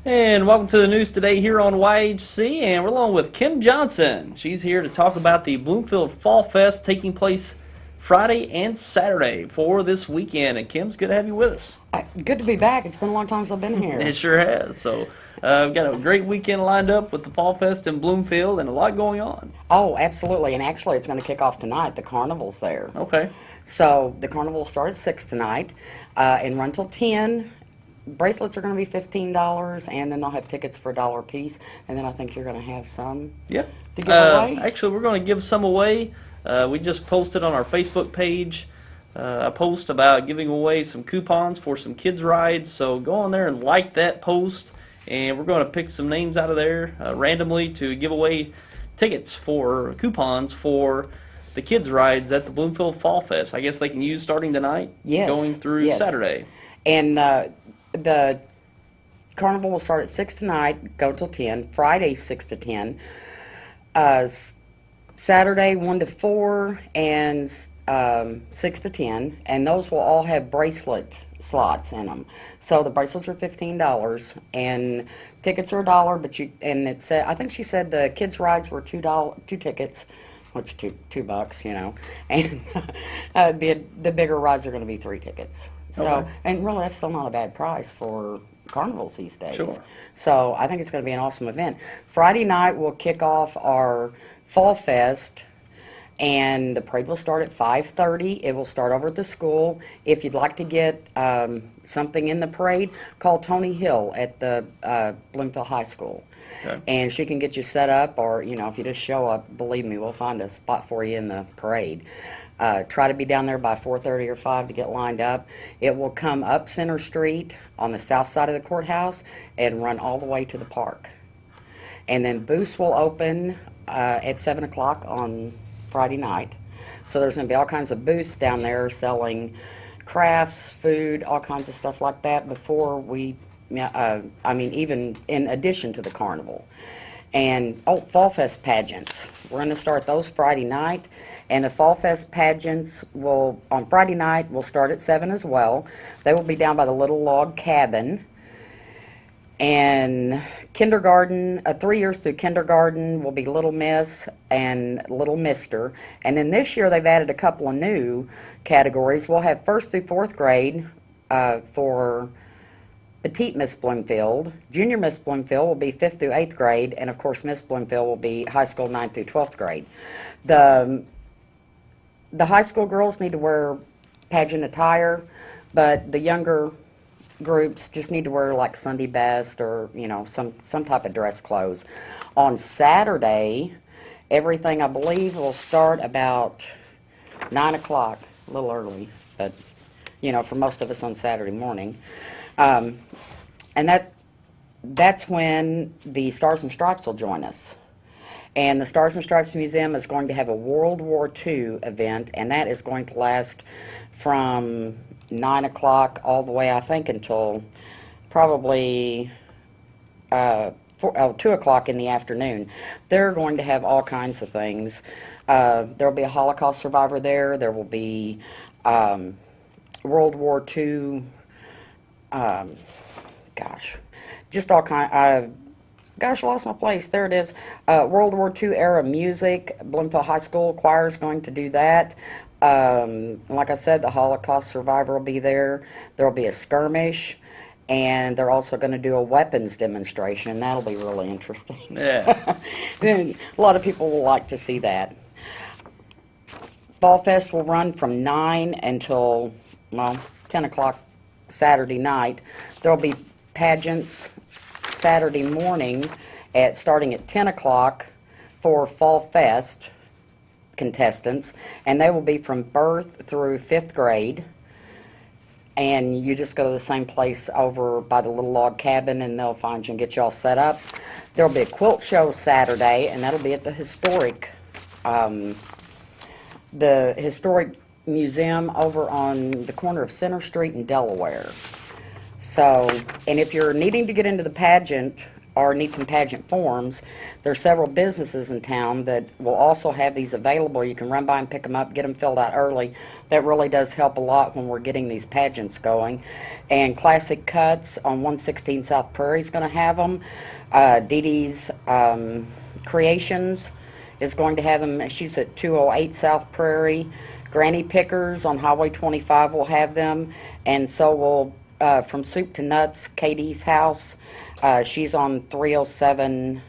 And welcome to the news today here on YHC, and we're along with Kim Johnson. She's here to talk about the Bloomfield Fall Fest taking place Friday and Saturday for this weekend. And Kim's good to have you with us. Good to be back. It's been a long time since I've been here. It sure has. So we've got a great weekend lined up with the Fall Fest in Bloomfield and a lot going on. Oh, absolutely. And actually, it's going to kick off tonight. The Carnival's there. Okay. So the Carnival will start at 6 tonight and run till 10. Bracelets are going to be $15, and then they'll have tickets for $1 a piece. And then I think you're going to have some Yeah. to give away. Actually, we're going to give some away. We just posted on our Facebook page a post about giving away some coupons for some kids' rides. So go on there and like that post, and we're going to pick some names out of there randomly to give away tickets for coupons for the kids' rides at the Bloomfield Fall Fest. I guess they can use starting tonight, Yes. going through Yes. Saturday. And the Carnival will start at 6 tonight, go till 10. Friday, 6 to 10. Saturday, 1 to 4, and 6 to 10. And those will all have bracelet slots in them. So the bracelets are $15, and tickets are $1. But I think she said the kids' rides were two tickets, which $2, you know. And the bigger rides are going to be 3 tickets. So, Okay. and really, that's still not a bad price for carnivals these days. Sure. So I think it's going to be an awesome event. Friday night we'll kick off our Fall Fest, and the parade will start at 5:30. It will start over at the school. If you'd like to get something in the parade, call Tony Hill at the Bloomfield High School. Okay. And she can get you set up, or, you know, if you just show up, believe me, we'll find a spot for you in the parade. Try to be down there by 4:30 or 5 to get lined up. It will come up Center Street on the south side of the courthouse and run all the way to the park. And then booths will open at 7 o'clock on Friday night. So there's going to be all kinds of booths down there selling crafts, food, all kinds of stuff like that before even in addition to the carnival. And, Fall Fest pageants. We're going to start those Friday night. And the Fall Fest pageants on Friday night, will start at 7 as well. They will be down by the little log cabin. And kindergarten, 3 years through kindergarten will be Little Miss and Little Mister. And then this year they've added a couple of new categories. We'll have 1st through 4th grade for Petite Miss Bloomfield. Junior Miss Bloomfield will be 5th through 8th grade. And of course Miss Bloomfield will be high school 9th through 12th grade. The high school girls need to wear pageant attire, but the younger groups just need to wear like Sunday best or, you know, some type of dress clothes. On Saturday, everything I believe will start about 9 o'clock, a little early, but, you know, for most of us on Saturday morning. And that's when the Stars and Stripes will join us. And the Stars and Stripes Museum is going to have a World War II event, and that is going to last from 9 o'clock all the way, I think, until probably 2 o'clock in the afternoon. They're going to have all kinds of things. There will be a Holocaust survivor there. There will be World War II, just all kinds. Gosh, I lost my place. There it is. World War II era music. Bloomfield High School choir is going to do that. Like I said, the Holocaust survivor will be there. There will be a skirmish, and they're also going to do a weapons demonstration. That'll be really interesting. Yeah. A lot of people will like to see that. Fall Fest will run from 9 until, 10 o'clock Saturday night. There will be pageants Saturday morning starting at 10 o'clock for Fall Fest contestants, and they will be from birth through 5th grade. And you just go to the same place over by the little log cabin, and they'll find you and get you all set up. There will be a quilt show Saturday, and that'll be at the historic museum over on the corner of Center Street in Delaware. So, and if you're needing to get into the pageant or need some pageant forms, there's several businesses in town that will also have these available. You can run by and pick them up, get them filled out early. That really does help a lot when we're getting these pageants going. And Classic Cuts on 116 South Prairie is going to have them. Dee Dee's Creations is going to have them. She's at 208 South Prairie. Granny Pickers on Highway 25 will have them. And so will From Soup to Nuts, Katie's House. She's on 307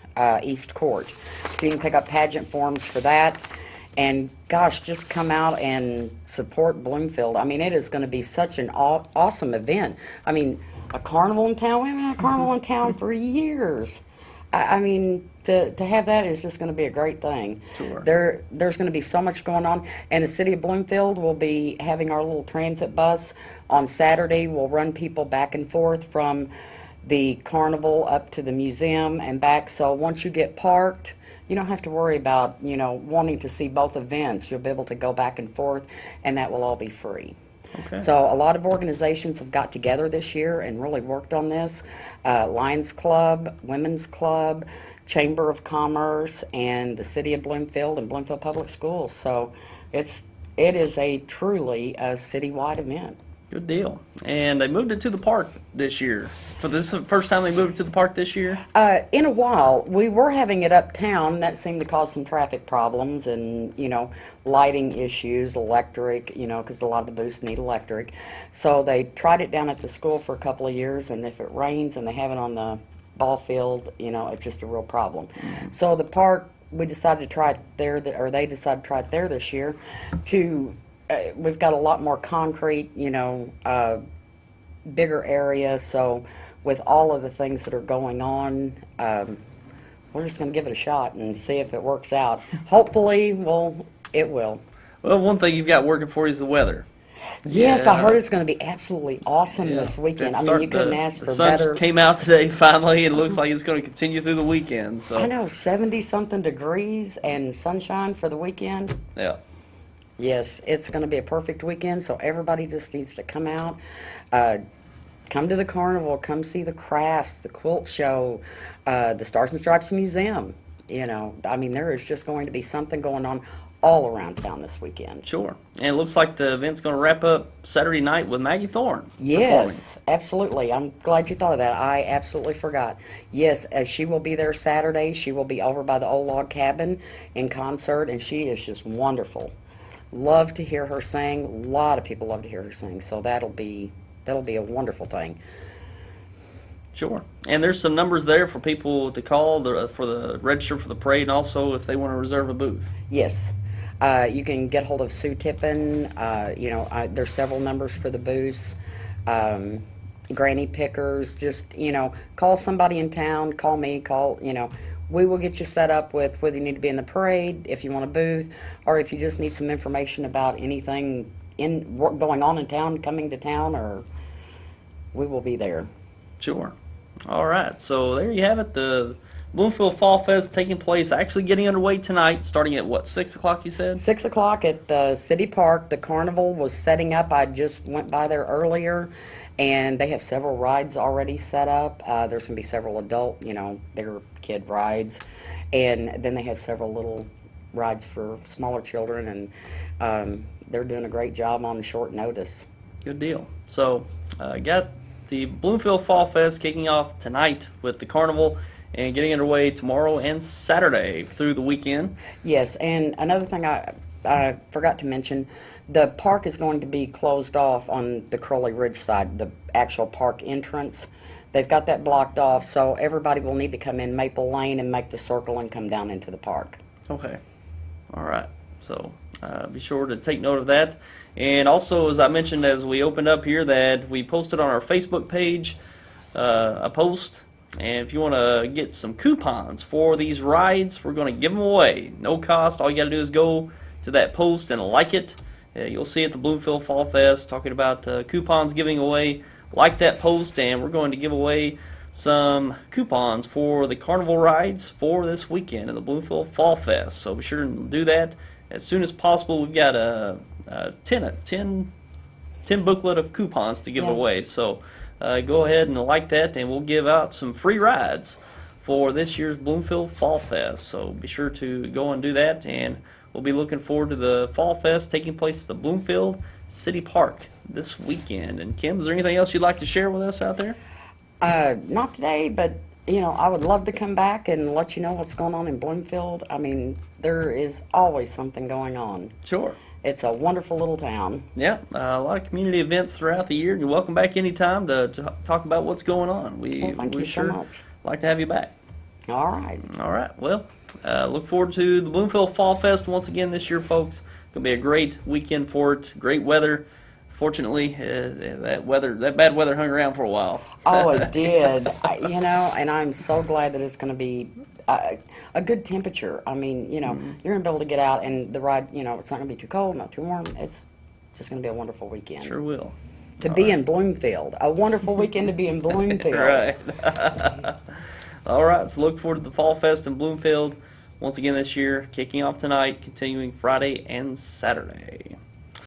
East Court. So you can pick up pageant forms for that. And gosh, just come out and support Bloomfield. I mean, it is going to be such an awesome event. I mean, a carnival in town. We haven't had a carnival in town for years. I mean, to have that is just going to be a great thing. Sure. There's going to be so much going on. And the city of Bloomfield will be having our little transit bus on Saturday. We'll run people back and forth from the carnival up to the museum and back. So once you get parked, you don't have to worry about, wanting to see both events. You'll be able to go back and forth, and that will all be free. Okay. So a lot of organizations have got together this year and really worked on this. Lions Club, Women's Club, Chamber of Commerce, and the City of Bloomfield and Bloomfield Public Schools. So it is a truly a citywide event. Good deal. And they moved it to the park this year. So this is the first time they moved it to the park this year? In a while. We were having it uptown. That seemed to cause some traffic problems and, lighting issues, electric, because a lot of the booths need electric. So they tried it down at the school for a couple of years, and if it rains and they have it on the ball field, it's just a real problem. Mm-hmm. So the park, we decided to try it there, or they decided to try it there this year to... we've got a lot more concrete, bigger area. So with all of the things that are going on, we're just going to give it a shot and see if it works out. Hopefully, it will. Well, one thing you've got working for you is the weather. Yes, Yeah. I heard it's going to be absolutely awesome this weekend. I mean, you couldn't ask for the sun better. Came out today finally. It looks like it's going to continue through the weekend. So I know, 70-something degrees and sunshine for the weekend. yeah. Yes, it's going to be a perfect weekend, so everybody just needs to come out. Come to the carnival, come see the crafts, the quilt show, the Stars and Stripes Museum. I mean, there is just going to be something going on all around town this weekend. Sure. And it looks like the event's going to wrap up Saturday night with Maggie Thorne Yes, absolutely. I'm glad you thought of that. I absolutely forgot. Yes, she will be there Saturday. She will be over by the old log cabin in concert, and she is just wonderful. Love to hear her sing. A lot of people love to hear her sing, so that'll be a wonderful thing. Sure. And there's some numbers there for people to call for the register for the parade, and also if they want to reserve a booth. Yes. You can get hold of Sue Tippin. There's several numbers for the booths. Granny Pickers. Just, call somebody in town. Call me. We will get you set up with whether you need to be in the parade, if you want a booth, or if you just need some information about anything going on in town, coming to town, or we will be there. Sure. All right. So there you have it. The Bloomfield Fall Fest taking place, actually getting underway tonight, starting at what, 6 o'clock you said? 6 o'clock at the city park. The carnival was setting up. I just went by there earlier, and they have several rides already set up. There's going to be several adult, bigger kid rides, and then they have several little rides for smaller children, and they're doing a great job on short notice. Good deal. So, got the Bloomfield Fall Fest kicking off tonight with the carnival and getting underway tomorrow and Saturday through the weekend. Yes, and another thing I forgot to mention, the park is going to be closed off on the Crowley Ridge side, the actual park entrance. They've got that blocked off, so everybody will need to come in Maple Lane and make the circle and come down into the park. Okay. All right. So be sure to take note of that. And also, as I mentioned as we opened up here, that we posted on our Facebook page a post. And if you want to get some coupons for these rides, we're going to give them away. No cost. All you got to do is go to that post and like it. You'll see at the Bloomfield Fall Fest talking about coupons giving away. Like that post, and we're going to give away some coupons for the carnival rides for this weekend in the Bloomfield Fall Fest. So be sure to do that as soon as possible. We've got a 10 booklet of coupons to give away. So go ahead and like that, and we'll give out some free rides for this year's Bloomfield Fall Fest. So be sure to go and do that, and we'll be looking forward to the Fall Fest taking place at the Bloomfield City Park this weekend. And Kim, is there anything else you'd like to share with us out there? Not today, but I would love to come back and let you know what's going on in Bloomfield. I mean, there is always something going on. Sure. It's a wonderful little town. Yeah, a lot of community events throughout the year. You're welcome back anytime to talk about what's going on. Well, thank you so much. Like to have you back. All right. All right. Well, look forward to the Bloomfield Fall Fest once again this year, folks. Going to be a great weekend for it. Great weather. Fortunately, that bad weather hung around for a while. Oh, it did. And I'm so glad that it's going to be a good temperature. I mean, you're going to be able to get out and the ride, it's not going to be too cold, not too warm. It's just going to be a wonderful weekend. Sure will. To be in Bloomfield. A wonderful weekend to be in Bloomfield. Right. All right, so look forward to the Fall Fest in Bloomfield once again this year, kicking off tonight, continuing Friday and Saturday.